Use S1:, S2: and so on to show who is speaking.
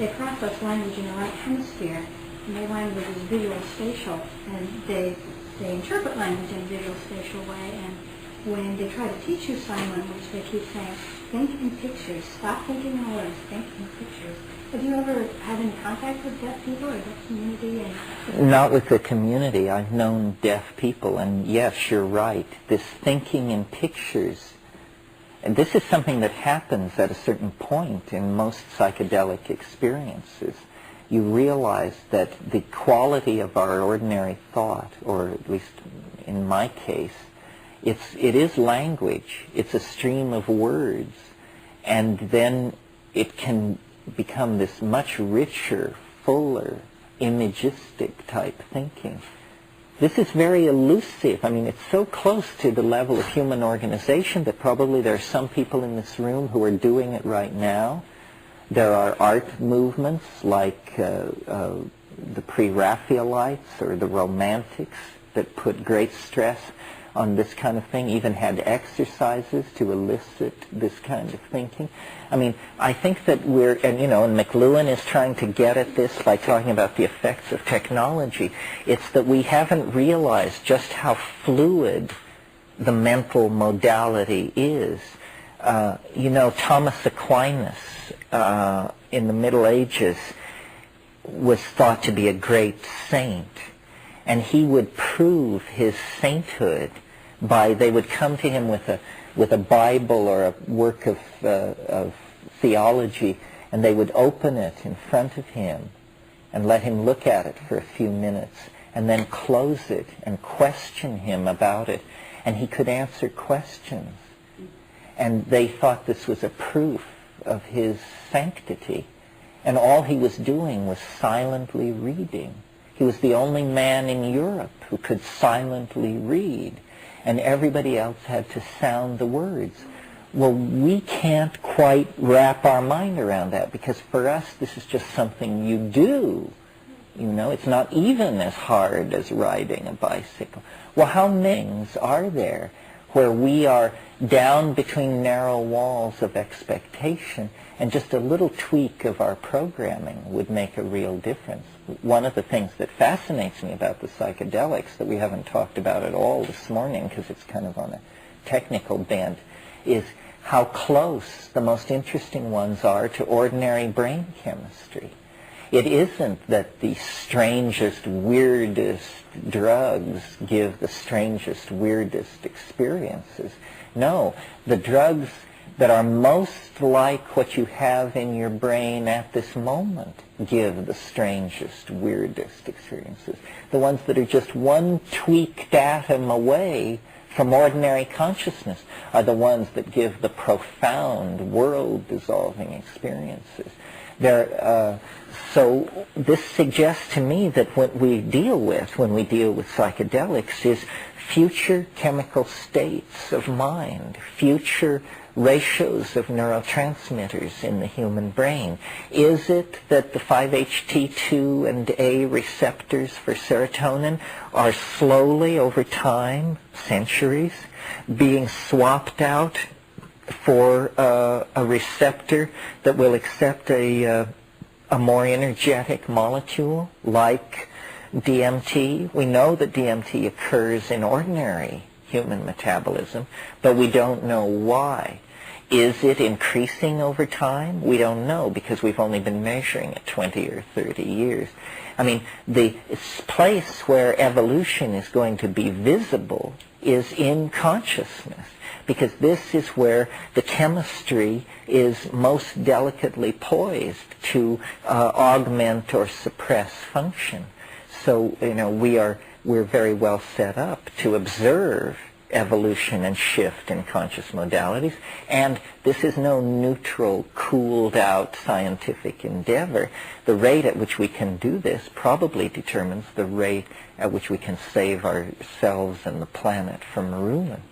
S1: they process language in the right hemisphere, and their language is visual spatial, and they interpret language in a visual spatial way, and when they try to teach you sign language, they keep saying, think in pictures, stop thinking in words, think in pictures. Have you ever had any contact with deaf people or deaf community?
S2: Not with the community. I've known deaf people, and yes, you're right. This thinking in pictures, and this is something that happens at a certain point in most psychedelic experiences. You realize that the quality of our ordinary thought, or at least in my case, it is language. It's a stream of words, and then it can become this much richer, fuller, imagistic type thinking. This is very elusive. I mean, it's so close to the level of human organization that probably there are some people in this room who are doing it right now. There are art movements like the Pre-Raphaelites or the Romantics that put great stress on this kind of thing, even had exercises to elicit this kind of thinking. I mean, I think that and McLuhan is trying to get at this by talking about the effects of technology. It's that we haven't realized just how fluid the mental modality is. Thomas Aquinas in the Middle Ages was thought to be a great saint. And he would prove his sainthood by, they would come to him with a Bible or a work of theology, and they would open it in front of him and let him look at it for a few minutes, and then close it and question him about it. And he could answer questions. And they thought this was a proof of his sanctity. And all he was doing was silently reading. He was the only man in Europe who could silently read, and everybody else had to sound the words. Well, we can't quite wrap our mind around that, because for us this is just something you do. It's not even as hard as riding a bicycle. Well, how many things are there where we are down between narrow walls of expectation, and just a little tweak of our programming would make a real difference? One of the things that fascinates me about the psychedelics that we haven't talked about at all this morning, because it's kind of on a technical bent, is how close the most interesting ones are to ordinary brain chemistry. It isn't that the strangest, weirdest drugs give the strangest, weirdest experiences. No, the drugs that are most like what you have in your brain at this moment give the strangest, weirdest experiences. The ones that are just one tweaked atom away from ordinary consciousness are the ones that give the profound, world-dissolving experiences. So this suggests to me that what we deal with when we deal with psychedelics is future chemical states of mind, future ratios of neurotransmitters in the human brain. Is it that the 5-HT2 and A receptors for serotonin are slowly, over time, centuries, being swapped out for a receptor that will accept a more energetic molecule like DMT? We know that DMT occurs in ordinary human metabolism, but we don't know why. Is it increasing over time? We don't know, because we've only been measuring it 20 or 30 years. I mean, the place where evolution is going to be visible is in consciousness, because this is where the chemistry is most delicately poised to augment or suppress function. So, we're very well set up to observe evolution and shift in conscious modalities, and this is no neutral, cooled out scientific endeavor. The rate at which we can do this probably determines the rate at which we can save ourselves and the planet from ruin.